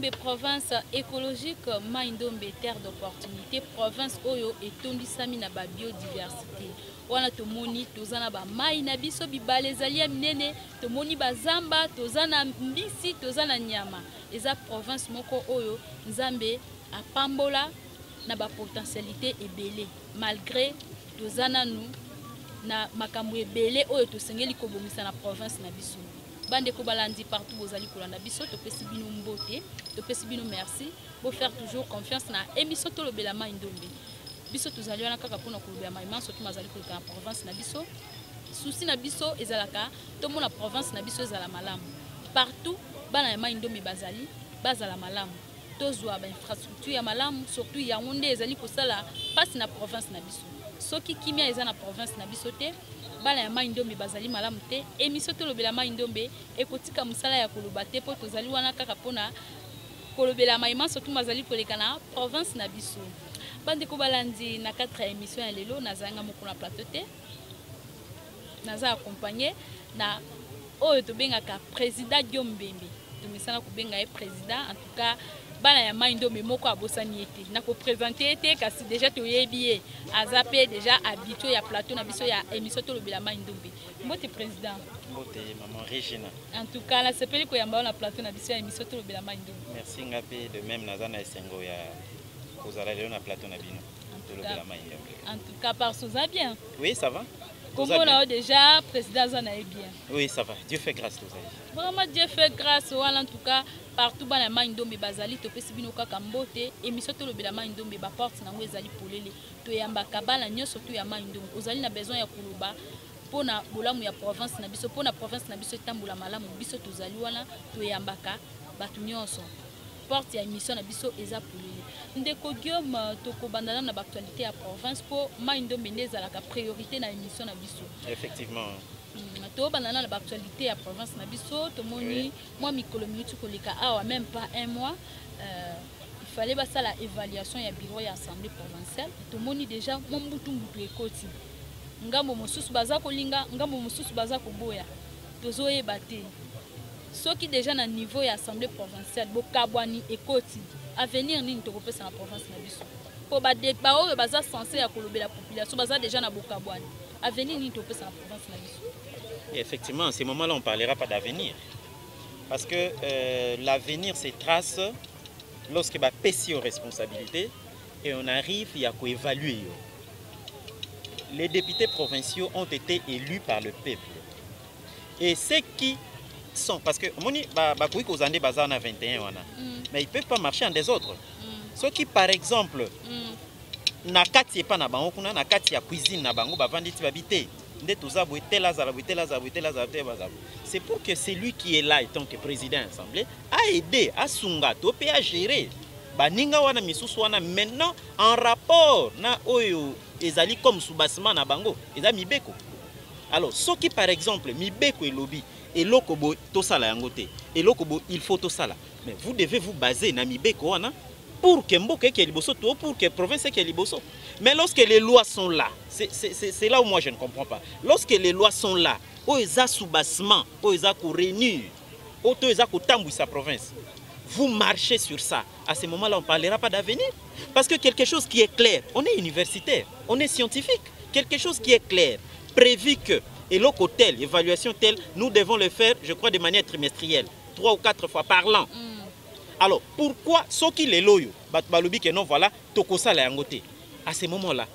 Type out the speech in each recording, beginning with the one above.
Ndombe province écologique, Mai Ndombe terre d'opportunité, province Oyo et Tondisami na ba biodiversité. Wana tomoni tozana ba mai na biso bibale zalia minene, tomoni ba zamba, tozana mbisi, tozana nyama. Eza province moko Oyo Nzambe apambola na ba potentialité ebele malgré tozana nous na makambo ebele Oyo tosengeli kobomisa na province na biso. Bande ko balandi partout bozali kolanda biso to pesi bino mbote to pesi bino merci pour faire toujours confiance na émission to lobela Mai Ndombe biso tozali wana kaka pona kolobela mai manso to mazali koleka na province na biso souci na biso ezalaka to mona province na biso ezala malamu partout bana ya Mai Ndombe bazala malamu tozwa ba infrastructure ya malamu surtout ya onde ezali kosala passe na province na biso soki kimia eza na province na biso te bana ya Mai Ndombe bazali malamu te émission to lobela Mai Ndombe ekotika musala ya koloba te po tozali wana kaka pona kolobela mai manso to mazali koleka na province na biso bande ko balandi na 4 émission ya lelo nazanga moko na plateau te naza accompagné na oyo to bengaka président Diombembe to misana ko benga président en tout cas bana ya Mai Ndombe moko abosani ete na ko présenter ete kasi déjà to yebi azape déjà habitué ya plateau na biso ya émission to lobela Mai Ndombe mbote président mbote maman Regina en tout cas la sepeli ko yamba na plateau na biso ya émission to lobela Mai Ndombe merci ngape de même nazana esengo ya kozala lelo na plateau na bino to lobela Mai Ndombe en tout cas par ça bien oui ça va comment on a déjà président Zana est bien oui ça va Dieu fait grâce tous vraiment Dieu fait grâce voilà en tout cas partout bana Mai Ndombe bazali to pesi bino kaka mbote émission to lobela Mai Ndombe ba porte na ngo ezali polele to yamba kabala nyoso to ya Mai Ndombe ozali na besoin ya koloba pona bolamu ya province na biso pona province na biso tambola malamu biso tozali wana to yambaka batu nyonso porte ya émission na biso eza polele ndeko Guillaume to ko bandana na actualité ya province po Mai Ndombe ndezalaka priorité na émission na biso effectivement to banana na actualité ya province na biso to moni moi mikolo minutu koleka awa même pas un mois il fallait basa la évaluation ya bureau ya assemblée provinciale to moni déjà mombutu ekoti ngambo mosusu baza kolinga ngambo mosusu baza koboya tozoyeba te soki déjà na niveau ya assemblée provinciale bokabwani ekoti avenir nini tokopesa na province na biso po ba débat oyo baza censé ya kolobela population baza déjà na bokabwani avenir nini tokopesa na province na biso. Et effectivement, à ce moment-là, on ne parlera pas d'avenir. Parce que l'avenir se trace lorsque va pèser aux responsabilités et on arrive à évaluer. Les députés provinciaux ont été élus par le peuple. Et ceux qui sont, parce que aux années bazar na 21 mais ils ne peuvent pas marcher en désordre. Ceux qui, par exemple, na kati pas na bango kuna na kati ya cuisine na bango bavandi ti babité. C'est pour que celui qui est là, étant que président de l'Assemblée, a aidé, à Sungato, à gérer. Baninga wana misusu wana maintenant en rapport na oyo ezali comme soubassement na bango, eza mibeko. Alors, ce qui par exemple mibeko et lobby et lokobo to sala yangote et lokobo il faut to sala. Mais vous devez vous baser na mibeko wana pour que mboke ke liboso to pour que province ke liboso. Mais lorsque les lois sont là, c'est là où moi je ne comprends pas. Lorsque les lois sont là, où ils ont soubassement, où ils ont réunir, où ils ont sa province, vous marchez sur ça. À ce moment-là, on ne parlera pas d'avenir. Parce que quelque chose qui est clair, on est universitaire, on est scientifique. Quelque chose qui est clair, prévu que, et l'autre tel, évaluation telle, nous devons le faire, je crois, de manière trimestrielle, 3 ou 4 fois par an. Alors, pourquoi, ceux qui les loyaux, balobi que non, voilà, tokosa la yangote. À ce moment-là,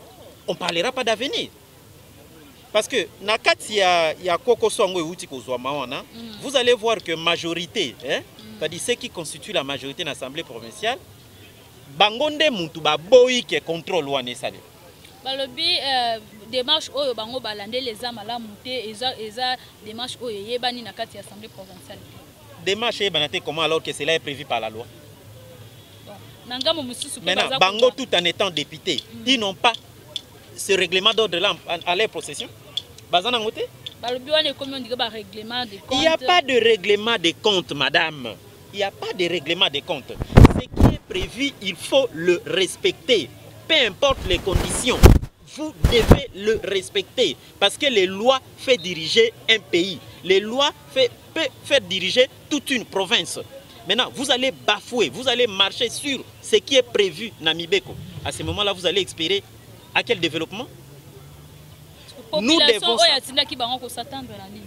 on ne parlera pas d'avenir. Parce que, vous allez voir que majorité, c'est-à-dire ceux qui constituent la majorité de l'Assemblée provinciale, bangonde muntu ba boyi ke contrôle wane sale. Balobi démarche oyo bango balande les amala muté eza démarche oyo yebani na kati ya Assemblée provinciale. Démarche yebana comment alors que cela est prévu par la loi? Maintenant, bango tout en étant député, ils n'ont pas ce règlement d'ordre-là à leur possession. Il n'y a pas de règlement de compte, madame. Il n'y a pas de règlement de compte. Ce qui est prévu, il faut le respecter. Peu importe les conditions, vous devez le respecter. Parce que les lois font diriger un pays. Les lois peuvent faire diriger toute une province. Maintenant, vous allez bafouer, vous allez marcher sur ce qui est prévu dans Mibeko. À ce moment-là, vous allez espérer à quel développement? Nous devons...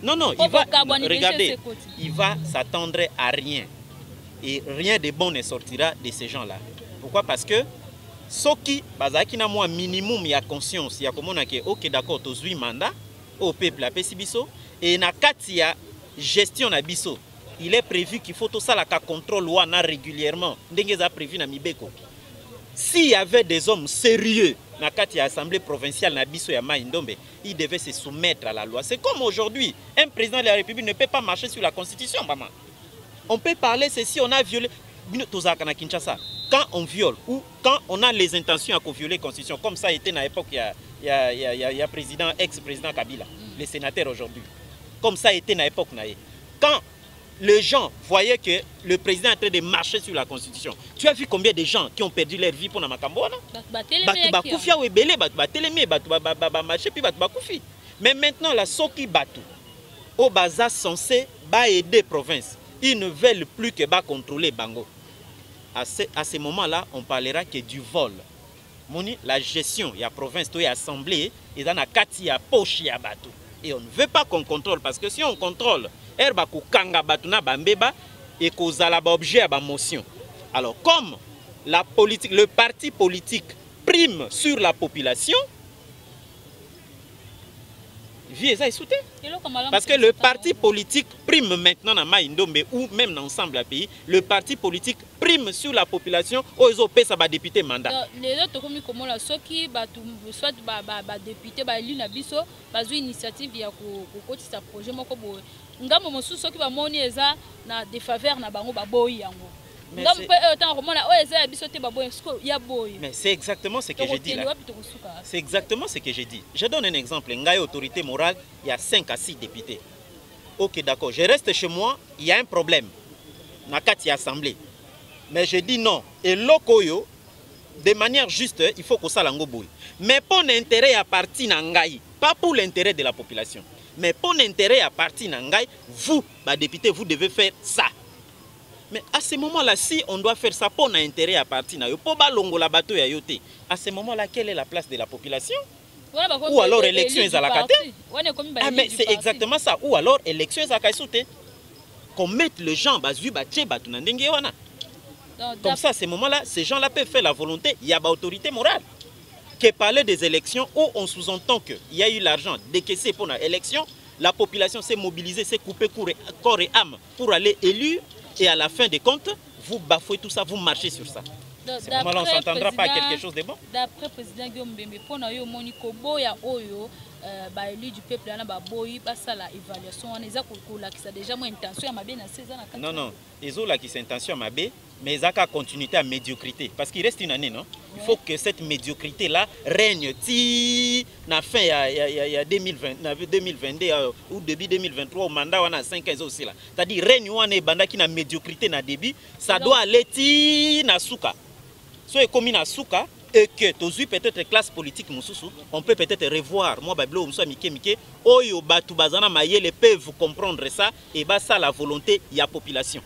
Non, non, il va... Regardez, il va s'attendre à rien. Et rien de bon ne sortira de ces gens-là. Pourquoi? Parce que ceux qui, bazaki na moi minimum ya conscience, ya komona ke ok d'accord, tous 8 mandats au peuple à Pesibiso et na katia gestion na biso. Il est prévu qu'il faut tout ça la contrôle wana régulièrement. Ndengeza prévu na Mibeko. S'il y avait des hommes sérieux na katia assemblée provinciale na biso ya Mai-Ndombe, ils devaient se soumettre à la loi. C'est comme aujourd'hui, un président de la République ne peut pas marcher sur la constitution, maman. On peut parler ceci, on a violé quand on viole ou quand on a les intentions à violer la constitution, comme ça a été à l'époque, il y a président, ex-président Kabila, les sénateurs aujourd'hui. Comme ça a été à l'époque. Quand les gens voyaient que le président est en train de marcher sur la constitution, tu as vu combien de gens qui ont perdu leur vie pour Namakambona? Mais maintenant, la Soki Batu, au Baza censé aider province, ils ne veulent plus que contrôler Bango. À ce moment-là, on parlera que du vol. La gestion, il y a province, il y a assemblée, et dans la kati, il y a poche, il y a bateau. Et on ne veut pas qu'on contrôle, parce que si on contrôle, herba kanga batuna bambeba et kozala ba objet à ba motion. Alors comme la politique, le parti politique prime sur la population, parce que le parti politique prime maintenant dans Mai-Ndombe ou même dans l'ensemble du pays, le parti politique prime sur la population aux OP ça va député mandat. Les autres comme comment là ceux qui soit député élu na biso bazo initiative ya ko kotisa projet moko boye. Ngamo mosusu ceux qui va moni eza na défaveur na bango ba boyi yango. Mais c'est exactement ce que j'ai dit là. C'est exactement ce que j'ai dit. Je donne un exemple. Il y a autorité morale, il y a 5 à 6 députés. Ok, d'accord. Je reste chez moi, il y a un problème. Il y a assemblée. Mais je dis non. Et l'okoyo, de manière juste, il faut que ça l'angoboui. Mais pour l'intérêt à partir n'angaï, pas pour l'intérêt de la population. Mais pour l'intérêt à partir n'angaï, vous, député, vous devez faire ça. Mais à ce moment-là, si on doit faire ça pour un intérêt à partir à ce moment-là, quelle est la place de la population? Ou alors élection est à la carte? Ah mais c'est exactement ça. Ou alors élection est à la carte. Qu'on mette les gens comme ça, à ce moment-là, ces gens-là peuvent faire la volonté. Il y a une autorité morale. Qui parler des élections où on sous-entend qu'il y a eu l'argent décaissé pour l'élection, la population s'est mobilisée, s'est coupée corps et âme pour aller élire. Et à la fin des comptes, vous bafouez tout ça, vous marchez sur ça. C'est vraiment là, on ne s'entendra pas à quelque chose de bon. D'après le président Guillaume Bembe, pour nous, élu du peuple, l'évaluation, on déjà moins intention à non, non, ils ont la intention à mais ils ont qu'à continuité à médiocrité. Parce qu'il reste une année, non? Il faut que cette médiocrité-là règne. Si, na fin, il y a 2022 ou début 2023, au mandat, on a 5 ans aussi là. C'est-à-dire, règne, on est banda qui na médiocrité na début, ça doit aller ti na souka. Soit comme na souka, et que tous peut-être classe politique, on peut peut-être revoir. Moi, Bablo, on soit Mike, Oyo, Batu, Bazana, Mayele peuvent comprendre ça, et bah ça la volonté, il y a population.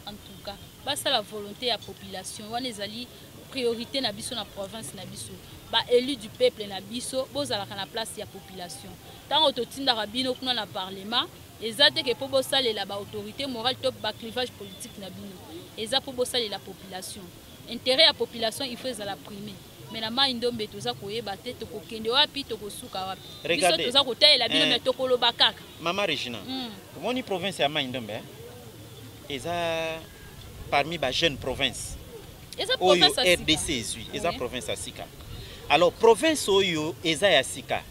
En tout cas, bah ça la volonté, il y a population. On les alliés, priorité na biso na province na biso. Bah élu du peuple na biso, boz à la place, il y a population. Tant autotine d'Arabino, qu'on a parlement, et ça, dès que pour bosser la autorité morale, top bas clivage politique na bino. Et ça, pour bosser la population. Intérêt à la population, il faut la primer. Mais la main Ndombe toza koyeba te to kokende wapi to kosuka wapi. Regardez. Toza kotela bino me tokoloba kaka. Maman Regina. Moni province ya main Ndombe. Eza parmi les jeunes provinces. Eza province à RDC ezui, eza province à Sika. Alors province oyo eza ya Sika.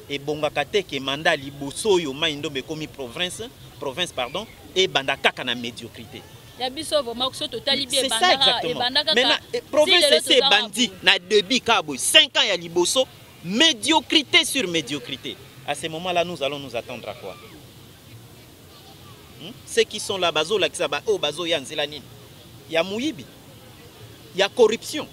Et bongaka te ke mandat liboso yo main Ndombe komi province pardon et banda kaka na médiocrité. C'est ça exactement. Maintenant, province c'est bandit, na débit kabo 5 ans ya liboso, médiocrité sur médiocrité. À ce moment-là, nous allons nous attendre à quoi? Ceux qui sont là, bazo la kisaba, oh bazo ya nzelani. Il y a mouyibi, il y a corruption.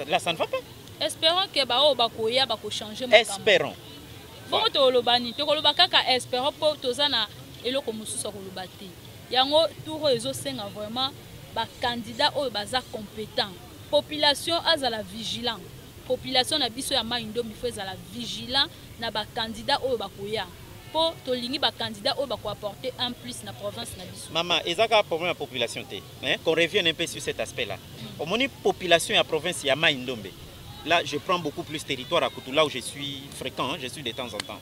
Là, ça ne va pas. Espérons que bao bakoya bako changer. Espérons. Bon to lobani, to kolobaka espérons pour tozana. Et là, comme nous sommes yango tour ezo senga vraiment ba candidat oyo baza compétent population azala vigilant population na biso ya Mai Ndombe faut ezala vigilant na ba candidat oyo bakoya po tolingi ba candidat oyo bako apporter un plus na province na biso. Maman, ezaka problème la population té, hein, qu'on revienne un peu sur cet aspect là. Au moni population ya province ya Mai Ndombe. Là, je prends beaucoup plus territoire à Koutou, là où je suis fréquent, hein, je suis de temps en temps.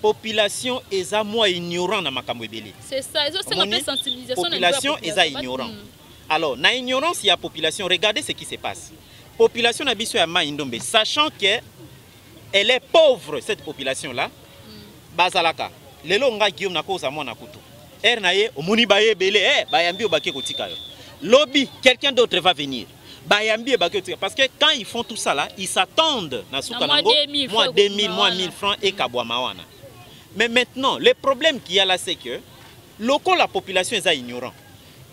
Population est à moi ignorant dans ma camouébélé. C'est ça, ils ont une sensibilisation. Population est à ignorant. Alors, dans l'ignorance, il y a population. Regardez ce qui se passe. Population habitation à Mai Ndombe, sachant que elle est pauvre, cette population-là. Bazalaka. Lelo nga Guillaume na koza moi na Koutou. Ernaye, omoni baye belé, bayambi obake kotika yo. Lobby, quelqu'un d'autre va venir. Bayambi obake kotika. Parce que quand ils font tout ça là, ils s'attendent na soukanango, moi 2000, moi 1000 francs et kabwamawana. Mais maintenant, le problème qu'il y a là, c'est que la population est ignorante.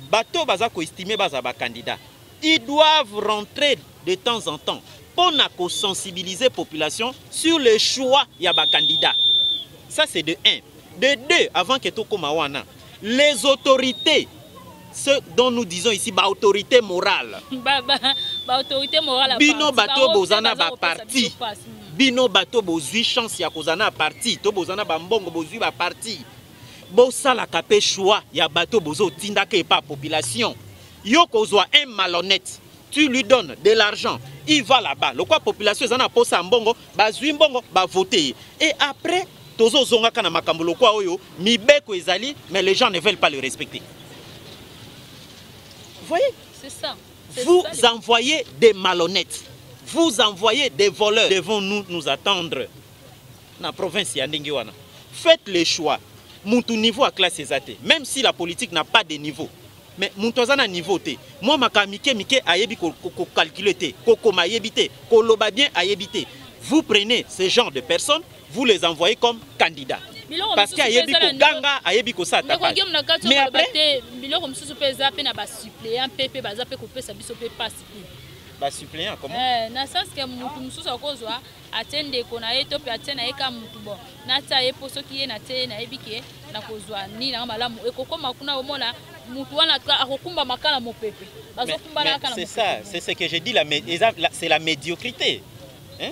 Bateau bazako estimé bazaba candidat. Ils doivent rentrer de temps en temps pour sensibiliser la population sur le choix y a candidat. Ça c'est de 1. De 2, avant que tout comme les autorités, ce dont nous disons ici, autorité morale. Autorité morale. Bino bateau bozana ba parti. Bino bateau bozui chance ya kozana parti. To bozana bambongo bozui ba parti. Bosala kapé choix ya bateau bozo tinda ke pa population. Yo kozwa un malhonnête. Tu lui donnes de l'argent, il va là-bas. Le quoi population zana posa mbongo, bazui mbongo, ba voter. Et après tozo zonga kana makambo lo kwa oyo, mibeko ezali, mais les gens ne veulent pas le respecter. Vous voyez? C'est ça. Vous envoyez des malhonnêtes. Vous envoyez des voleurs. Devons-nous nous attendre dans la province Yandingiwana? Faites le choix. Mon niveau à classe exate. Même si la politique n'a pas de niveau. Mais mon a niveau té. Moi ma mike ayebi ko calculer té. Koko ma yebité. Koloba bien ayebité. Vous prenez ce genre de personnes, vous les envoyez comme candidats. Parce qu'il y a des ganga ayebi ko ça. Mais après biloko msusu peza pe na ba suppléant PP baza pe ko pesa biso pe pas suppléant comment na sens que mutu mususu akozwa atende ko na yeto pe atena eka mutu bon na ta ye poso ki ye na te na ebike na kozwa ni na malamu ekokoma kuna omona mutu wana akokumba makala mopepe bazokumba na kana. C'est ça, c'est ce que j'ai dit, c'est la médiocrité. Hein?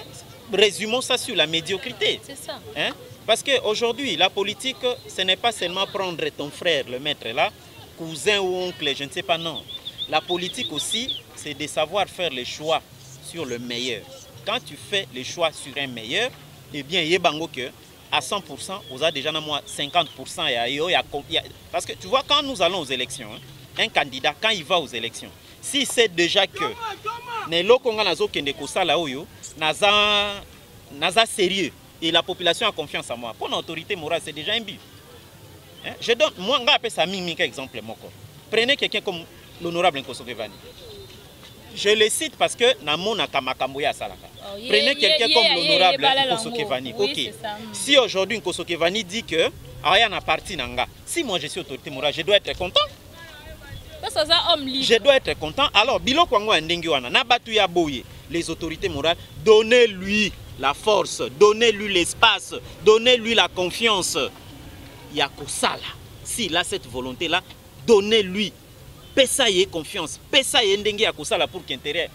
Résumons ça sur la médiocrité. C'est ça. Hein? Parce qu'aujourd'hui, la politique, ce n'est pas seulement prendre ton frère, le mettre là, cousin ou oncle, je ne sais pas, non. La politique aussi, c'est de savoir faire les choix sur le meilleur. Quand tu fais les choix sur un meilleur, eh bien, il y a que à 100%, on a déjà 50%. Parce que tu vois, quand nous allons aux élections, hein, un candidat, quand il va aux élections, si c'est déjà que naza sérieux et la population a confiance en moi, pour l'autorité morale, c'est déjà un but. Hein? Je donne, moi, je vais ça un exemple. Prenez quelqu'un comme l'honorable Nkoso Kevani. Je le cite parce que Namona Kamakamboya Salaka. Prenez quelqu'un comme l'honorable Nkoso Kevani. Ok. Si aujourd'hui Nkoso Kevani dit que rien n'a parti Nanga, si moi je suis autorité morale, je dois être content. Je dois être content. Alors, Bilo Kwango Ndengiwana, Nabatu Yaboye, les autorités morales, donnez-lui la force, donnez-lui l'espace, donnez-lui la confiance. Yakosala. S'il a cette volonté-là, donnez-lui. Pessaye confiance. Pessaye Ndengi Yakosala pour que la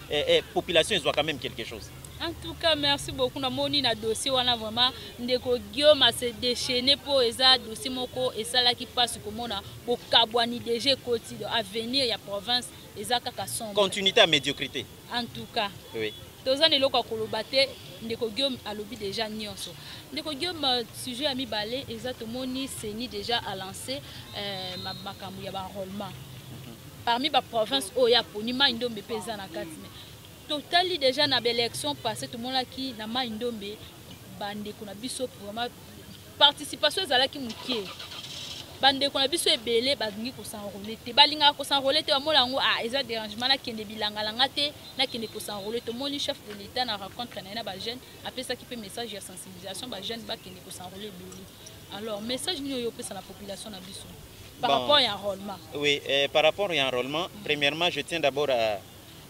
population soit quand même quelque chose. En tout cas, merci beaucoup. Nous avons un dossier où on a vraiment Guillaume a se déchaîné pour les dossiers moko et ça là qui passe comme on a pour Kabouani DG quotidien à venir il y a province et ça sombre. Continuité à médiocrité. En tout cas. Oui. Tous les gens qui ont battu, Guillaume a lobby déjà nyonso. Guillaume sujet à mi balé exactement ni Seni déjà a lancé ma makambu ya ba enrôlement. Parmi les provinces où il y a pour ni Mai Ndombe pesa na kati. Totali déjà na l'élection passée tout le monde qui na Mai Ndombe bande kuna biso vraiment participation ezala ki mukie bande kuna biso ebele bazingi ko s'enrôler te balinga ko s'enrôler te amona ngo eza dérangement na kende bilanga langa te na kende ko s'enrôler to moni chef de l'état na rencontre na ba jeune après ça qui fait message de sensibilisation ba jeune ba kende ko s'enrôler belé. Alors message ni yo pesa la population na biso par rapport à enrôlement. Oui, par rapport à enrôlement, premièrement je tiens d'abord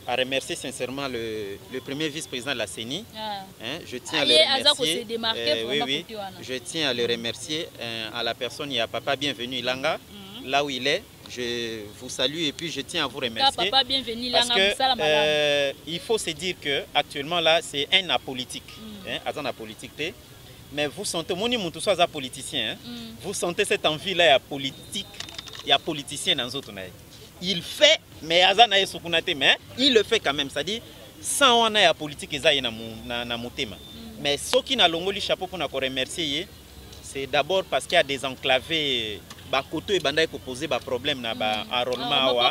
à remercier sincèrement le premier vice-président de la CENI. Hein, je tiens à le remercier. Je tiens à le remercier à la personne, il y a Papa Bienvenu Ilanga, là où il est. je vous salue et puis je tiens à vous remercier. Papa, bienvenue. Parce que il faut se dire que actuellement là, c'est un apolitique. Un apolitique, mais vous sentez, mon tout soit politicien, vous sentez cette envie-là, il y a politicien dans d'autres. Il fait, mais il le fait quand même. C'est-à-dire, sans on a politique, il y a un thème. Mais ce qui n'a pas chapeau pour nous remercier, c'est d'abord parce qu'il y a des enclavés. Côté bandai ko poser ba problème na ba enrôlement wa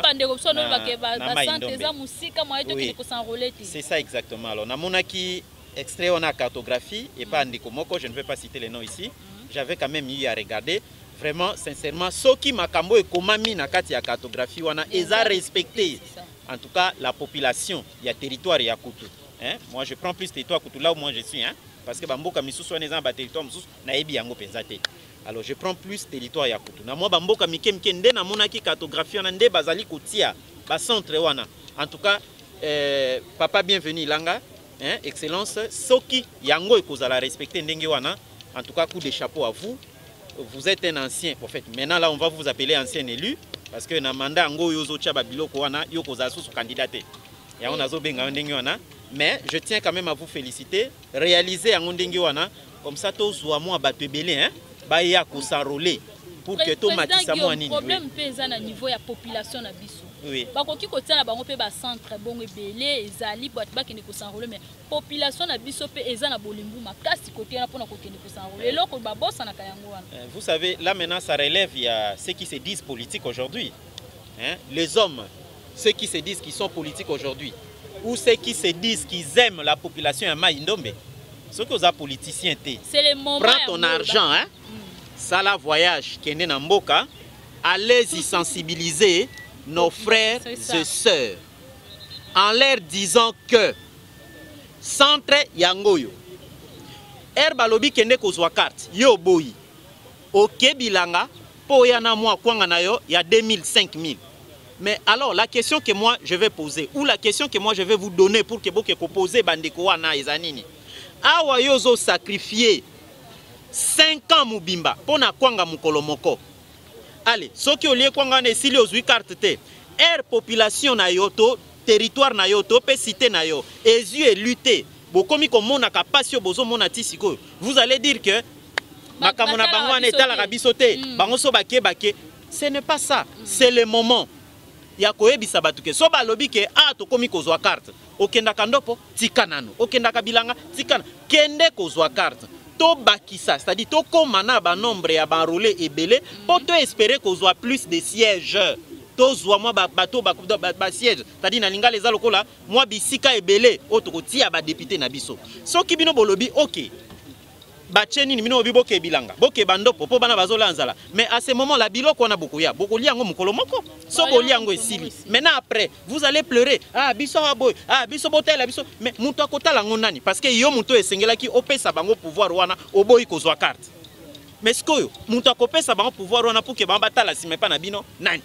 c'est ça exactement. Alors na monaki extrait on a cartographie et pas ndiko moko, je ne vais pas citer les noms ici. J'avais quand même eu à regarder vraiment sincèrement ce qui makambo et komami na kati ya cartographie wana eza respecté en tout cas la population il y a territoire ya Kutu, hein. Moi je prends plus territoire Kutu là où moi je suis, hein, parce que bamboka misusu wana eza ba territoire misusu na yebi yango penza te. Alors je prends plus territoire ya Kutu. Na moi bamboka mike nde na monaki cartographie wana nde bazali kotia ba centre wana. En tout cas papa bienvenue Langa, hein, excellence soki yango ekozala respecter ndenge wana. En tout cas coup de chapeau à vous. Vous êtes un ancien, en fait. Maintenant là on va vous appeler ancien élu parce que na mandat ngo yozo tia ba biloko wana yo kozala sous candidaté. Ya on azo benga ndenge wana, mais je tiens quand même à vous féliciter, réaliser en ndenge wana comme ça to zwa moi batebele, hein. Baya ko s'enrôler pour que tout matissa moi nini. Problème pesa na niveau ya population na biso. Oui. Ba koki ko tia na bango pe ba centre bon ebele ezali bat ba kene ko s'enrôler mais population na biso pe eza na bolimbu makasi côté na pona ko kene ko s'enrôler. Loko ba bossa na kayango wana. Vous savez là maintenant ça relève il y a ceux qui se disent politiques aujourd'hui. Hein? Les hommes, ceux qui se disent qu'ils sont politiques aujourd'hui ou ceux qui se disent qu'ils aiment la population à Maïndombe. Ceux qui sont politiciens, c'est le moment. Prends ton argent, hein. Ça la voyage qui est dans Mboka, allez y sensibiliser nos frères et sœurs en leur disant que centre yangoyo herbalobi kende kozwa carte yo boyi OK bilanga po yana mwa kwanga nayo ya 2000 5000. Mais alors la question que moi je vais poser ou la question que moi je vais vous donner pour que boke ko poser bandeko wana ezanini awa yozo sacrifier 5 ans mubimba pona kwanga mukolo moko. Allez, ceux qui ont lié kwanga ne sili ozui carte te. Air population na yoto, territoire na yoto, pe cité na yo. Ezu et lutter. Bokomi ko mona kapasio bozo mona tisiko. Vous allez dire que makamona bango na etala rabisote, bango so bake. Ce n'est pas ça. C'est le moment. Ya koyebisa batuke. So balobi ke to komi kozwa carte. Okenda kandopo tikanano. Okenda kabilanga tikana. Kende kozwa carte. To bakisa, c'est-à-dire to komana ba nombre ya ba enrôler ebele pour to espérer qu'on soit plus de sièges. To zwa moi ba bateau ba siège, c'est-à-dire na linga les alokola moi bisika ebele otokotia ba député na biso. So kibino bolobi OK. Ba cheni ni bino biboke bilanga. Boke bandopo po bana bazola nzala. Mais à ce moment là biloko na bokoya, bokoli yango mukolo moko. So boli yango esili. Maintenant après, vous allez pleurer. Biso aboy, biso botela biso. Mais muto akotala ngonani parce que yo muto esengela ki opesa bango pouvoir wana oboyi kozwa carte. Mais skoyo, muto akopesa bango pouvoir wana pour que bamba tala si mais pas na bino nani.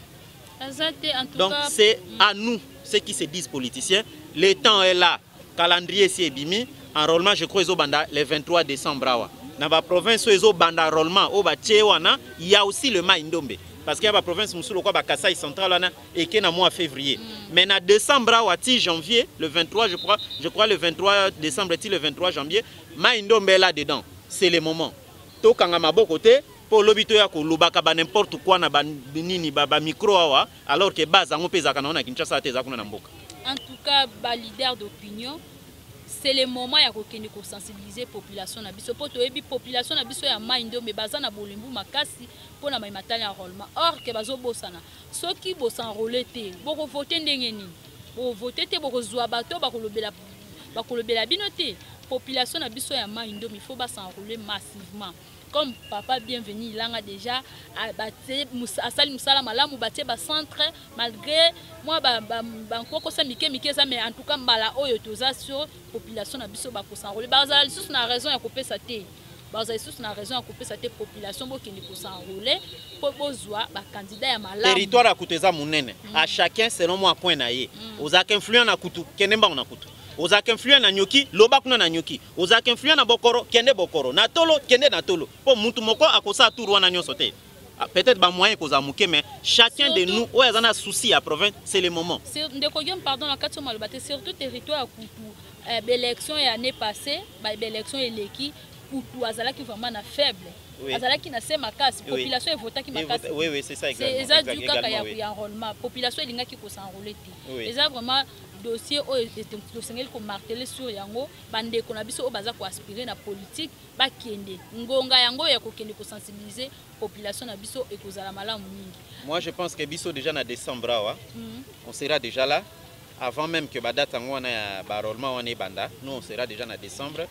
Donc c'est à nous ceux qui se disent politiciens, le temps est là. Calendrier si ebimi, enrôlement je crois banda le 23 décembre. Dans la province où ils ont banda enrôlement, il y a aussi le Maïndombe. Parce qu'il y a la province où il y a Kassai central et qui est dans le mois de février. Mais dans décembre, janvier, le 23, je crois le 23 décembre, le 23 janvier, Maïndombe est là-dedans. C'est le moment. Tout quand on a côté, pour l'obito ya ko lubaka ba n'importe quoi na ba nini ba micro awa alors que base on pesa kana na Kinshasa te za kuna na mboka. En tout cas, ba leader d'opinion, c'est le moment ya ko kende ko sensibiliser population na biso poto ebi population na biso ya Maïndombe baza na bolembu makasi pona mai matali enrôlement. Or que bazo bosana soki bosa enrôler te boko voter ndenge nini bo voter te boko zwa bato bakolobela bino te population na biso ya Maïndombe il faut ba s'enrôler massivement. Comme papa bienvenu langa déjà asali musala malamu batie ba centre malgré moi bankoko sa mike ça mais en tout cas mbala oyo toza sur population na biso ba ko s'enrôler bazali sous na raison ya kopesa te bazali sous na raison ya kopesa te population bokende ko s'enrôler po bozwa ba candidat ya malamu territoire à kuteza munene à chacun selon moi point na ye ozaka influent na kutu kenemba na kutu ozaka influent na nyoki loba kuna na nyoki ozaka influent na bokoro kende bokoro na tolo kende na tolo po mutu moko akosa tour wana nyoso te peut-être ba moyen koza muke mais chacun de nous oyo azana souci à province c'est le moment. Ndeko Guillaume pardon la kati malobate surtout territoire Kutu l'élection est année passée l'élection eleki Kutu azalaki vraiment na faible. Azalaki na sema kasi population votaki makasi. Oui c'est ça exactement. C'est ça du cas ya enrôlement population elingaki ko s'enrôler te. Et ça vraiment dossier o tosengeli ko marteler sur yango bande ko na biso o baza ko aspirer na politique ba kende ngonga yango ya ko kende ko sensibiliser population na biso e ko zala malamu mingi. Moi je pense que biso déjà na décembre on sera déjà là avant même que ba date yango na ya ba enrôlement on est banda nous on sera déjà na décembre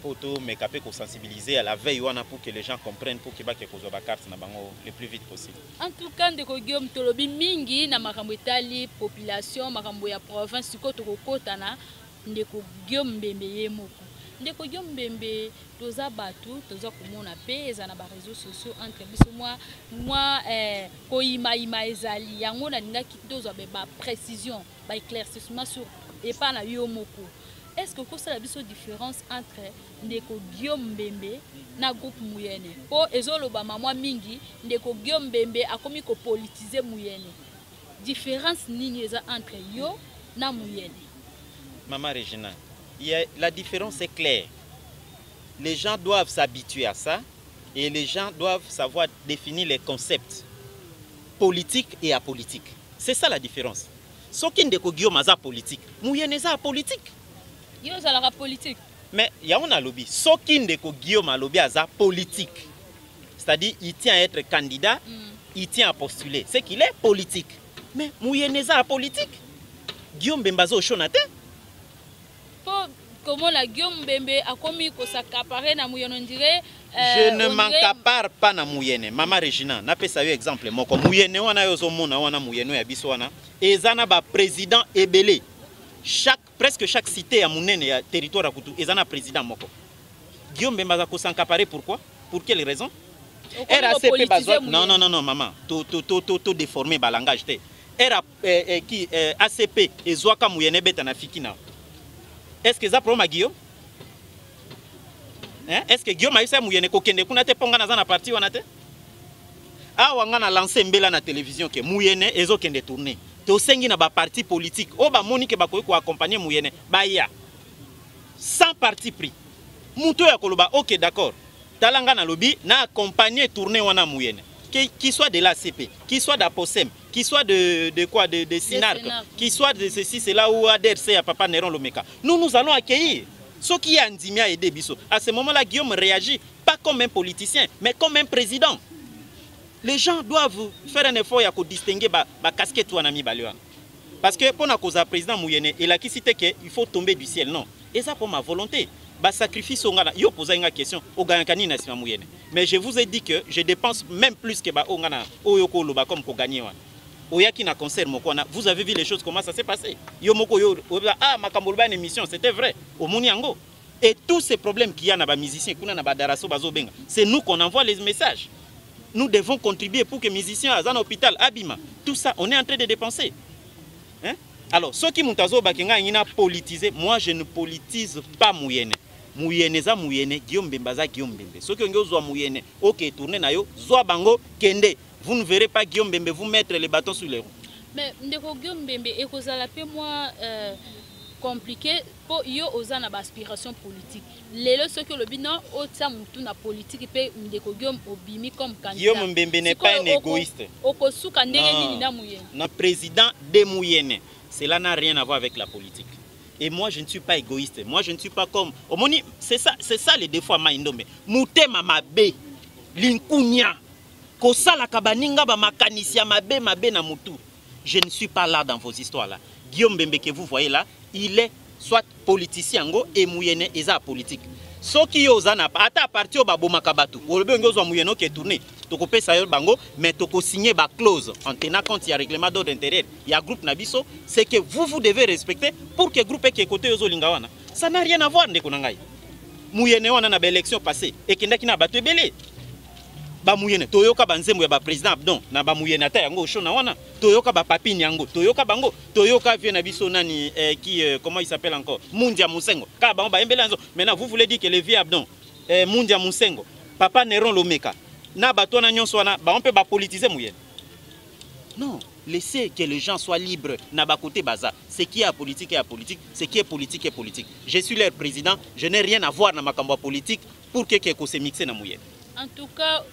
pour tout mais capé ko sensibiliser à la veille wana pour que les gens comprennent pour que ba ke ko zo ba carte na bango le plus vite possible. En tout cas ndeko Guillaume tolobi mingi na makambo etali population makambo ya province ko to kokotana ndeko Guillaume Mbembe ye moko. Ndeko Guillaume Mbembe toza batu toza komona pe eza na ba réseaux sociaux entre biso moi ko ima ezali yango na ndaki toza ba précision ba éclaircissement sur et pas na yo moko. Est-ce que ça a une différence entre Ndeko Guillaume Mbembe na groupe Mouyene? Pour ezoloba maman mingi Ndeko Guillaume Mbembe a commis ko politiser Mouyene. Différence nini eza entre yo na Mouyene? Maman Regina, la différence est claire. Les gens doivent s'habituer à ça et les gens doivent savoir définir les concepts politiques et apolitiques. C'est ça la différence. Ce qui Ndeko Guillaume aza politique, Mouyene za politique. Yo za la politique. Mais il y a un lobby. Ce qui Ndeko Guillaume a lobby aza politique. C'est-à-dire il tient à être candidat, il tient à postuler. C'est qu'il est politique. Mais Mouyene za politique. Guillaume Bembazo Chonate. Comment la Guillaume Mbembe a commis que ça s'accaparer na Mouyene on dirait je ne m'accapare pas na Mouyene. Maman Regina, n'a pas ça exemple moko Mouyene wana yo zo mona wana Mouyene ya biso wana ezana ba président ebele. Presque chaque cité à Mounene et territoire à Koutou, ils ont un président moko. Guillaume Bembaza ko s'accaparer pourquoi? Pour quelle raison? RACP non maman, to déformer ba langage té. ACP et Zouaka Mouyene beta na fikina. Est-ce que ça problème à Guillaume? Est-ce que Guillaume a eu ça Mouyene ko kende kuna te ponga na za na parti wana te? Ah wanga na lancer mbela na télévision que Mouyene ezo kende tourner. Tosengi na ba parti politique o ba moni ke ba ko accompagner Mouyene ba ya sans parti pris muto ya koloba OK d'accord talanga na lobby na accompagner tourner wana Mouyene qui soit de l'ACP qui soit d'Aposem qui soit de quoi de Sinarc qui soit de ceci c'est là où ADRC à Papa Néron Lomeka nous allons accueillir ce qui a Ndimia et Biso. À ce moment-là Guillaume réagit pas comme un politicien mais comme un président. Les gens doivent faire un effort pour distinguer la casquette ou ami balioan. Parce que pour la cause du président Mouyene, il a qui cité qu'il faut tomber du ciel. Non. Et ça pour ma volonté. Bah sacrifice on a. Yo posé une question au gagnant na Mouyene. Mais je vous ai dit que je dépense même plus que ba ongana oyoko loba comme pour gagner wan. Oyaki na concert moko na. Vous avez vu les choses comment ça s'est passé. Yo moko yo ah makambolba une émission, c'était vrai au Muniango. Et tous ces problèmes qu'il y a na ba musiciens kuna na ba daraso bazo benga. C'est nous qu'on envoie les messages. Nous devons contribuer pour que les musiciens à un hôpital, Abima, tout ça, on est en train de dépenser. Hein? Alors, ceux qui m'ont politisé, moi je ne politise pas Mouyene. Mouyene za Mouyene, Guillaume Bembaza, Guillaume Bembe. Ceux qui ont Mouyene, ok, tournez na yo, Zoa Bango, Kende. Vous ne verrez pas Guillaume Bembe vous mettre les bâtons sur les roues. Mais Guillaume Bembe, et que ça moi compliqué pour yo osana aspiration politique. Les ceux que le bilan au mutu na politique peut Ndeko Guillaume obimi comme candidat. Guillaume Mbembe n'est pas un égoïste. Okosuka ndenge nini na Mouyene. Le président de Mouyene, cela n'a rien à voir avec la politique. Et moi je ne suis pas égoïste. Moi je ne suis pas comme Omoni, c'est ça les défauts à Maindombe. Mutema mabe, linkunya. Kosala kabaninga ba makanisia mabe na mutu. Je ne suis pas là dans vos histoires là. Guillaume Mbembe que vous voyez là, il est soit politicien et Mouyene eza politique. Ce qui ozana ata parti au babo makabatu. Olbe ngozo Mouyene qui est tourné. Toko pesa yo bango mais toko signer ba clause en tenant compte il y a règlement d'ordre intérieur. Il y a groupe nabiso, c'est que vous devez respecter pour que groupe qui côté yozo lingawana. Ça n'a rien à voir ndeko nangai. Mouyene wana na ba élection passée et kindaki na batu belé. Ba Mouyene toyoka banzembo ya ba président Abdon na ba Mouyene ata yango shona wana toyoka ba papi nyango toyoka bango toyoka vie na biso nani qui comment il s'appelle encore Mundia Musengo ka bango ba embela nzo. Maintenant vous voulez dire que le vieux Abdon Mundia Musengo Papa Néron Lomeka na bato na nyonso wana ba on peut ba politiser moyen. Non, laissez que les gens soient libres na ba côté baza. Ce qui est politique est à politique, ce qui est politique est politique. Je suis leur président, je n'ai rien à voir na makambo politique pour que se mixer na moyen. En tout cas,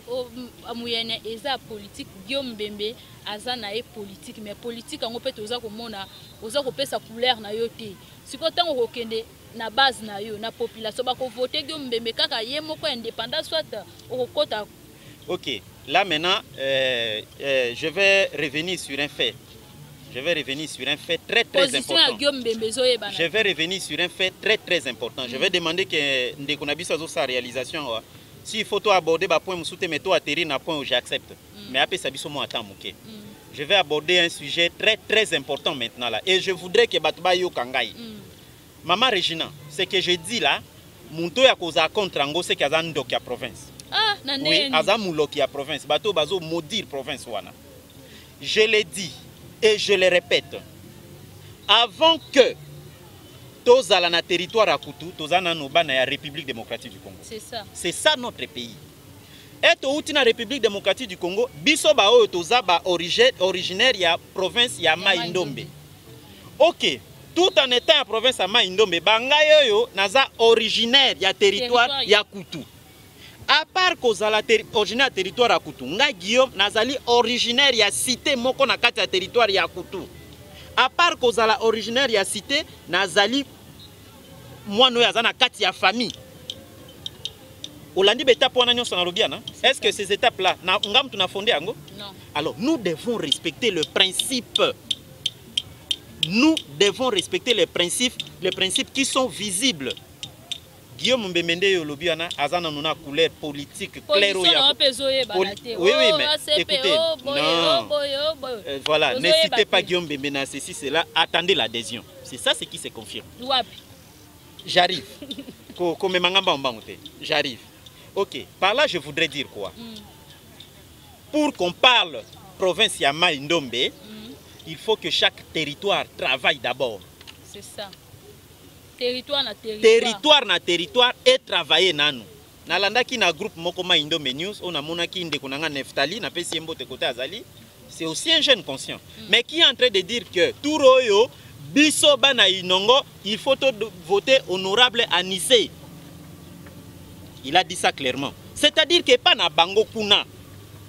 moyen eza politique Guillaume Mbembe azana e politique mais politique on peut toza komona oza kopesa couleur na yo te. Siko tango kokende na base na yo na population ba ko voter Guillaume Mbembe kaka ye moko indépendant soit okota. OK, là maintenant je vais revenir sur un fait. Je vais revenir sur un fait très important. Je vais revenir sur un fait très important. Je vais demander que Ndekonabiso azo sa réalisation. Si il faut aborder le point mais toi atterrir na point où j'accepte. Mais après ça biso mo atamuke. Je vais aborder un sujet très important maintenant là et je voudrais que Batba yo kangai. Maman Regina, ce que je dis là, monto ya koza contre ngo c'est kaza ndok ya province. Ah, nane. Oui, aza muloki ya province, bato bazo maudire province wana. Je l'ai dit et je le répète. Avant que tozala na territoire à Koutou, tozana no bana ya République démocratique du Congo. C'est ça. C'est ça notre pays. Et to na République démocratique du Congo, biso ba o toza ba originaire ya province ya Mai-Ndombe. OK, tout en étant à province ya Mai-Ndombe, banga yo naza originaire ya territoire ya Koutou. À part kozala originaire territoire ya Koutou, nga Guillaume nazali originaire ya cité moko na kati ya territoire ya Koutou. À part kozala originaire ya cité, nazali moi no yazana kati ya famille. Olandi beta pona nyonso na lobiana. Est-ce que ces étapes là na ngam tu na fondé yango? Non. Alors nous devons respecter le principe. Nous devons respecter les principes qui sont visibles. Guillaume Mbemende yo lobiana azana nuna couleur politique claire ou ya. Oui mais écoutez. Non. Voilà, ne citez pas Guillaume Mbemende ceci cela, attendez l'adhésion. C'est ça ce qui se confirme. J'arrive. J'arrive. OK. Par là, je voudrais dire quoi? Pour qu'on parle province Yama Ndombe, il faut que chaque territoire travaille d'abord. C'est ça. Territoire na territoire. Territoire na territoire et travailler nanu. Nalanda ki na groupe Mokoma Ndombe News, on a monaki ndeko nanga Neftali, na pesi mbote côté Azali. C'est aussi un jeune conscient. Mais qui est en train de dire que tout royo biso bana inongo, il faut voter honorable à Nice. Il a dit ça clairement. C'est-à-dire que pas na bango kuna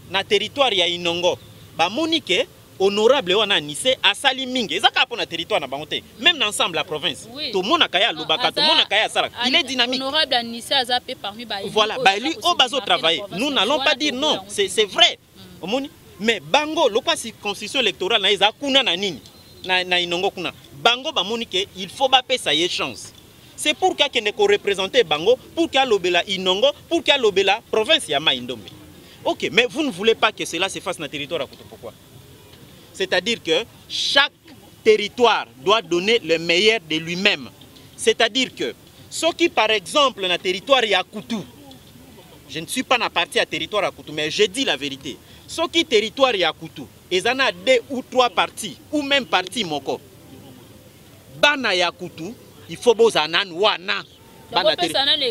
na territoire ya inongo, ba monike honorable wana Nice asali mingi. Ezaka po na territoire na bango te. Même ensemble la province. Tout monde kaya lobaka, tout monde kaya sala. Il est dynamique. Honorable à Nice azapé parmi ba. Voilà, ba lui au bazo travailler. Nous n'allons pas dire non, c'est vrai. Mais bango lokwa circonscription électorale na eza kuna na nini? Na inongo kuna. Bango ba monike, il faut ba pesa ye chance. C'est pour qu'il ne représenter Bango, pour qu'il l'obéla Inongo, pour qu'il l'obéla province Yama Ndombe. OK, mais vous ne voulez pas que cela se fasse dans le territoire à Koutou. Pourquoi? C'est-à-dire que chaque territoire doit donner le meilleur de lui-même. C'est-à-dire que ceux qui, par exemple, dans le territoire à Koutou, je ne suis pas dans la partie à territoire à Koutou, mais je dis la vérité. Ceux qui territoire à Koutou, ils en ont 2 ou 3 parties, ou même parties moko. Bana ya Koutou, il faut bozanan wana.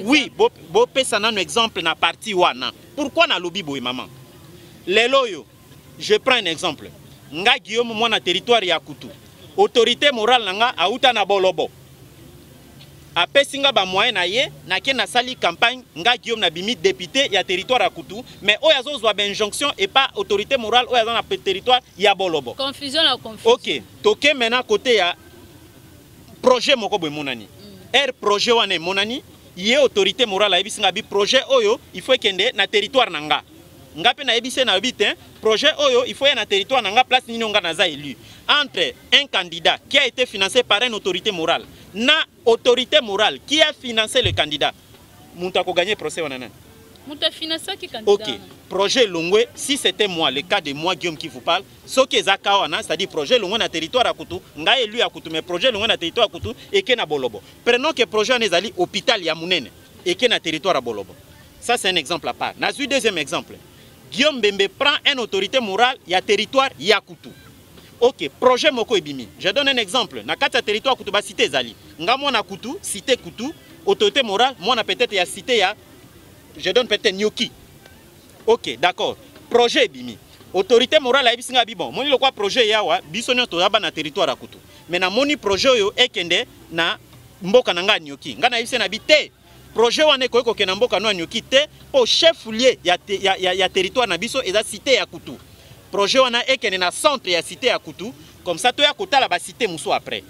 Oui, bo pesanan exemple na partie wana. Pourquoi na lobi boy maman? Leloyo, je prends un exemple. Nga Guillaume moi na territoire ya Koutou. Autorité morale nanga auta na bolobo. Apesinga ba moyen na ye na ke na sali campagne nga Guillaume na bimi député ya territoire ya Koutou, mais oyazo zwa ben injonction et pas autorité morale oyazo na territoire ya bolobo. Confusion la confusion. OK, toke maintenant côté ya projet moko boy monani. Projet wane monani, yé autorité morale a ebisinga bi projet oyo, il faut kende na territoire nanga. Nga pe na ebise na bité, projet oyo, il faut y na territoire nanga place nini nga naza élu. Entre un candidat qui a été financé par une autorité morale, na autorité morale qui a financé le candidat, Mouta ko gagner procès wana. Mouta financé qui candidat. OK. Projet Longwe, si c'était moi, le cas de moi Guillaume qui vous parle, ce qui est Zakawana, c'est-à-dire projet Longwe na territoire à Koutou, nga élu à Koutou, mais projet Longwe na territoire à Koutou et que na Bolobo. Prenons que projet Nezali hôpital ya Mounene et que na territoire à Bolobo. Ça c'est un exemple à part. N'a eu deuxième exemple. Guillaume Bembe prend une autorité morale ya territoire ya Koutou. OK, projet Moko Ebimi. Je donne un exemple. Na kata territoire Koutou ba cité Zali. Nga moi na Koutou, cité Koutou, autorité morale, moi na peut-être ya cité ya je donne peut-être Nyoki. Ok, d'accord. Projet bimi. Autorité morale abisinga bon. Moni le quoi projet yawa biso nyoto yaba na territoire akutu. Mais na moni projet yo ekende na mboka nanga nyoki. Ngana yise na bité. Projet wane ko ke na mboka no nyoki te po chef lieu ya territoire na biso eza cité ya kutu. Projet wana ekende na centre ya cité ya kutu. Comme ça to ya kotala ba cité muso après.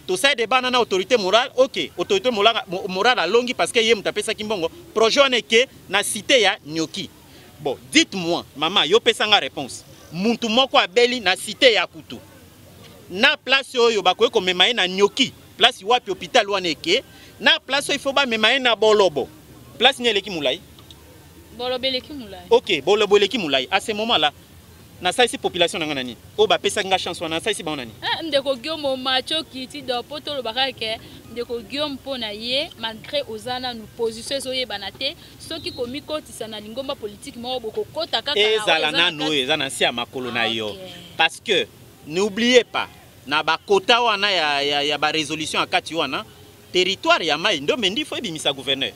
To ça débat na autorité morale. OK, autorité morale a longi parce que yé mutapesa kimbongo. Projet wane ke na cité ya nyoki. Bon, dites-moi, maman, yo pesanga réponse. Muntu moko abeli na cité ya kutu. Na place yo bakoye ko memaye na nyoki. Place wapi hôpital wana ke. Na place il faut ba memaye na bolobo. Place nyeleki mulai. Bolobo eleki mulai. OK, bolobo eleki mulai. À ce moment-là, na sa ici population na nani. O ba pesanga chance wana sa ici ba nani. Ndeko Guillaume macho kiti do poto lo bakake. Ndeko Guillaume pona ye malgré ozana nous position soye banate soki komi kotisa na lingomba politique mo boko kota kaka na ezala no ezana si ya makolo na yo parce que n'oubliez pas na ba kota wana ya ba résolution akati wana territoire ya mai ndo mendi fo ebimisa gouverneur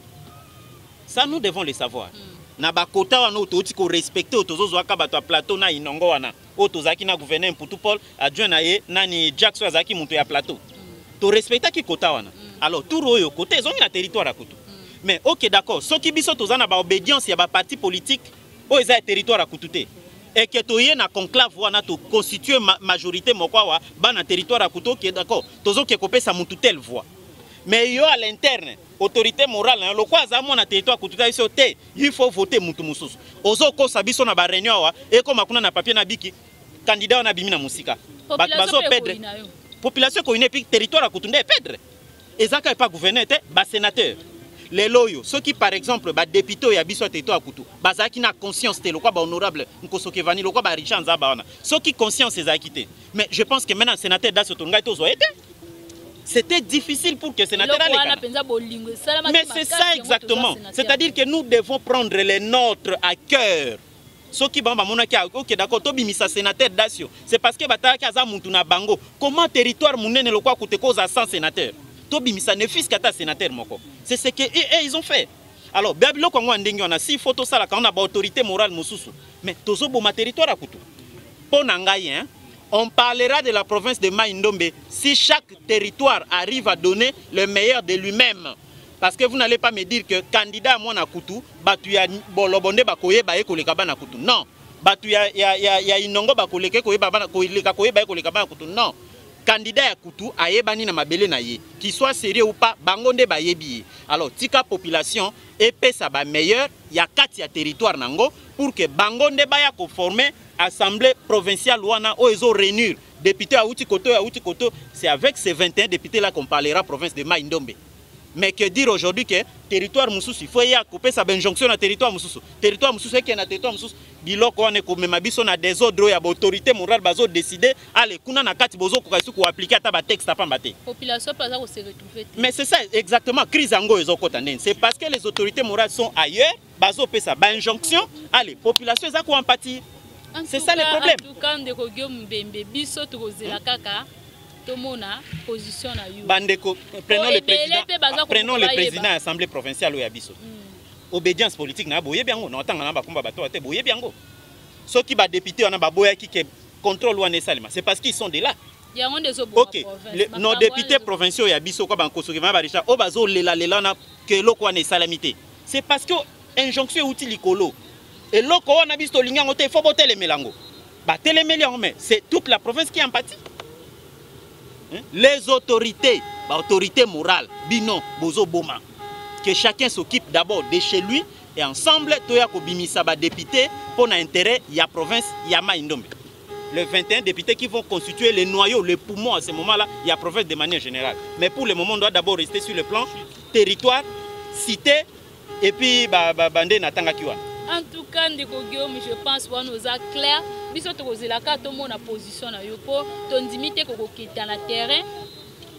ça nous devons le savoir na ba kota wana ototi ko respecter otozo aka bato plateau na inongo wana otozaki na gouverneur Mputu Paul adjoint na ye nani Jackson azaki muntu ya plateau to respecta ki kota wana. Alors tout royo côté zongi na territoire akutu. Mais OK d'accord, soki biso tozana ba obédience ya ba parti politique o eza territoire akutu te. Et que toye na conclave wana to constituer majorité moko wa ba na territoire akutu OK d'accord. Tozo ke kopesa mutu telle voix. Mais yo à l'interne, autorité morale le kwa za mo na territoire akutu ta biso te, il faut voter mutu mususu. Ozo ko sabiso na ba réunion wa e ko makuna na papier na biki candidat na bimi na musika. Bazo perdre. Population ko une territoire à Koutoundé perdre. Et ça pas gouverneur ba sénateur. Les loyaux, ceux qui par exemple ba député ya biso territoire à Koutou, ba za qui na conscience te le quoi ba honorable Nkosoke Vani le quoi ba Richard Nzaba wana. Ceux qui conscience les a quitté. Mais je pense que maintenant sénateur da sotonga to zo été. C'était difficile pour que sénateur allait. Mais c'est ça exactement. C'est-à-dire que nous devons prendre les nôtres à cœur. Ceux qui bamba monaki OK d'accord to bimisa sénateur Dacio c'est parce que bataka kaza muntu na bango comment territoire munene le kwa kote koza 100 sénateurs to bimisa ne fils kata sénateur moko c'est ce que ils ont fait alors babilo ko ngwa ndenge on a si photo sala quand on a ba autorité morale mususu mais tozo boma territoire akutu pona ngai hein on parlera de la province de Mai-Ndombe si chaque territoire arrive à donner le meilleur de lui-même. Parce que vous n'allez pas me dire que candidat à mon akutu, batu ya bolobonde bakoye bae koleka bana kutu. Non. Batu ya inongo bakoleke koye bana koleka koye bae koleka bana kutu. Non. Candidat ya kutu ayebani na mabele na ye. Qu'il soit sérieux ou pas, bangonde bayebi. Alors tika population epesa ba meilleur ya kati ya territoire nango pour que bangonde baya ko former assemblée provinciale wana o ezo réunir député à Outikoto c'est avec ces 21 députés là qu'on parlera province de Mai-Ndombe. Mais que dire aujourd'hui que territoire mususu il faut y a couper sa injonction na territoire mususu qui est na territoire mususu biloko wana ko mema biso na désordre ya autorité morale bazo décider allez kuna na kati bozo ko kasi ko appliquer ata ba texte apamba te population pas ça se retrouver. Mais c'est ça exactement crise ngo ezokota ndeni c'est parce que les autorités morales sont ailleurs bazo pesa ba injonction allez population za ko empathie. C'est ça le problème. En tout cas ndeko Guillaume Mbembe biso tokozela kaka tomona position na yo. Bandeko prenons le président de l'Assemblée provinciale au Yabiso. Obédience politique na boye biango na tanga na bakomba bato te boye biango. Ceux qui ba député on a ba boya qui contrôle wana salima, c'est parce qu'ils sont de là. OK, nos députés provinciaux Yabiso ko banko soki ba Richard o bazo lela na que loko wana salamité. C'est parce que injonction outil likolo. Et loko wana biso lingango te faut boter les melango. Ba téléméliango mais c'est toute la province qui empathie. Les autorités, autorité morale, bino, bozo boma, que chacun s'occupe d'abord de chez lui et ensemble, toya ko bimisa ba député pour l'intérêt ya province ya Mai-Ndombe. Les 21 députés qui vont constituer le noyau, le poumon à ce moment-là, il y a province de manière générale. Mais pour le moment, on doit d'abord rester sur le plan territoire, cité et puis bandé natanga kiwa. En tout cas, ndeko Guillaume, je pense qu'on nous a clair. Biso tokozela ka to mona position na yo po to ndimite ko kokita na terrain.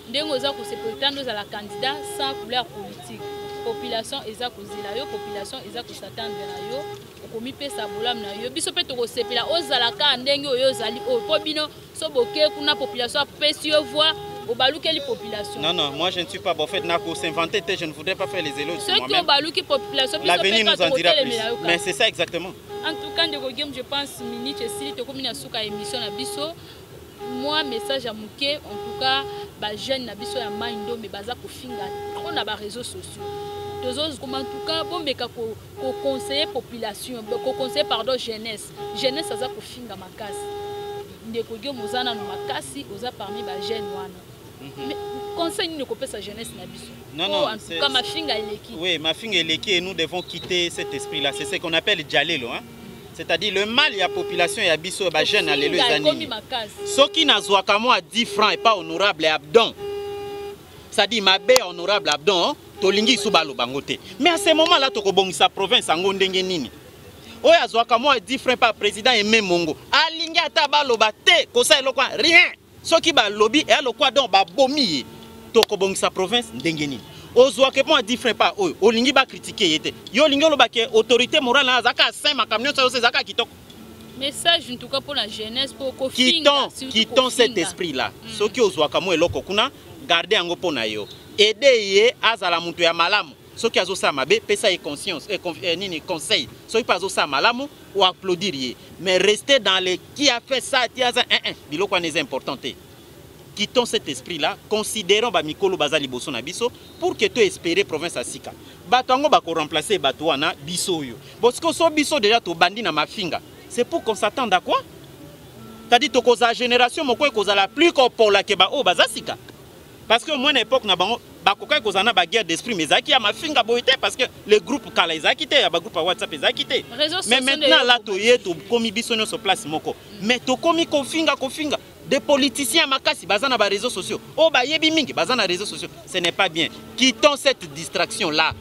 Ndengo za ko se prétendre à la candidat sans couleur politique. Population eza kozela yo, population eza ko s'attendre na yo. Komi pesa bolam na yo. Biso pe to ko sepela ozala ka ndenge oyo zali o po bino so boke kuna population pesi yo voix. Population. Non, non, moi je ne suis pas bon fait de s'inventer, je ne voudrais pas faire les éloges. Ceux qui ont population, l'avenir nous en dira plus. Mais c'est ça exactement. En tout cas, je pense minute si tu comme une souka émission na biso. Moi message à Mouké en tout cas ba jeune na biso ya Maindo mais baza ko finga on a ba réseaux sociaux. Tous comme en tout cas bon mais ko conseiller population, ko conseiller pardon jeunesse. Jeunesse ça ko finga makasi. Ndeko gyo mozana no makasi oza parmi ba jeunes wana. Mais conseil ne couper sa jeunesse na biso. Non, non, en tout cas ma finga eleki. Oui, ma finga eleki et nous devons quitter cet esprit là. C'est ce qu'on appelle dialelo hein. C'est-à-dire le mal il y a population il y a biso ba jeune alelo ezani. Soki nazwaka moi 10 francs et pas honorable abdon. Ça dit ma bé honorable abdon tolingi subalo bangote. Mais à ce moment là toko bongisa province ngo ndenge nini. Oya azwaka moi 10 francs par président et même mongo. Alingi ata baloba te kosa elokwa rien. Soki ba lobby et alokwa donc ba bomi toko bongisa province ndenge nini. Ozwaka moi 10 francs par oyo olingi ba critiquer yete. Yo lingi loba ke autorité morale na zaka 5 makamio ça zaka kitoko. Message en tout cas pour la jeunesse pour quittons cet esprit là. Soki ozwaka moi eloko kuna garder yango pona yo. Aider ye azala mutu ya malamu. Soki azosa mabe pesa et conscience et nini conseil. Soki pas azosa malamu ou applaudir ye. Mais rester dans les qui a fait ça tiaza biloko n'est important. Quittons cet esprit là, considérons ba mikolo bazali boso na biso pour que tu espérer province à Sika. Batango ba ko remplacer batouana biso yo. Parce que so biso déjà to bandi na mafinga. C'est pour qu'on s'attende à quoi? T'as dit to koza génération moko koza la plus pour la keba o bazasika. Parce que moi à l'époque na bango ba koka koza na ba guerre d'esprit mais zaki ya mafinga boité parce que le groupe kala ezaki te ya ba groupe WhatsApp ezaki te. Mais maintenant là to ye to komi biso no so place moko. Mais to komi kofinga. Des politiciens makasi bazana ba réseaux sociaux. Oh ba yebi mingi bazana réseaux sociaux. Ce n'est pas bien. Quittons cette distraction là.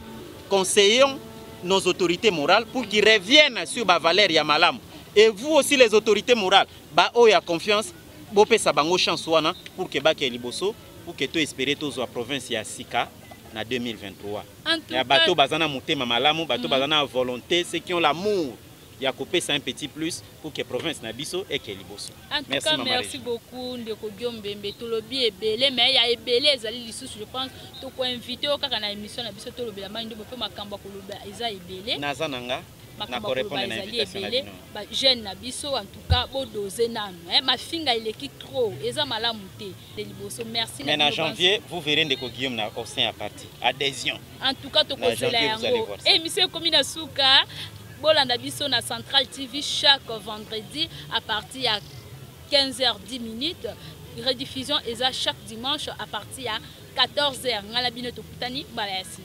Conseillons nos autorités morales pour qu'ils reviennent sur ba valeur ya malamu. Et vous aussi les autorités morales, ba o ya confiance, bo pesa bango chance wana pour que ba ke liboso pour que tu espérer tous la province ya Sika na 2023. Ya bato bazana motema malamu, bato bazana volonté, ceux qui ont l'amour. Il y a coupé ça un petit plus pour que la province Nabiso et que Liboso. En tout cas, merci beaucoup Ndeko Guillaume Bembe. Tout le bien est belé, mais il y a belé, je pense, tout quoi invité au cas dans l'émission Nabiso, tout le bien, il faut ma camba pour le Isa est belé. Nazananga. Na correspond à l'invitation. Jeune Nabiso, en tout cas, beau dosé nan. Ma finga il est qui trop. Eza malamuté. Liboso, merci. Mais en janvier, vous verrez Ndeko Guillaume na au sein à partir. Adhésion. En tout cas, tout conseil là. Émission Komina Souka. Bolanda biso na Central TV chaque vendredi à partir à 15h10. Rediffusion est chaque dimanche à partir à 14h. Ngala bino tokutani balayasi.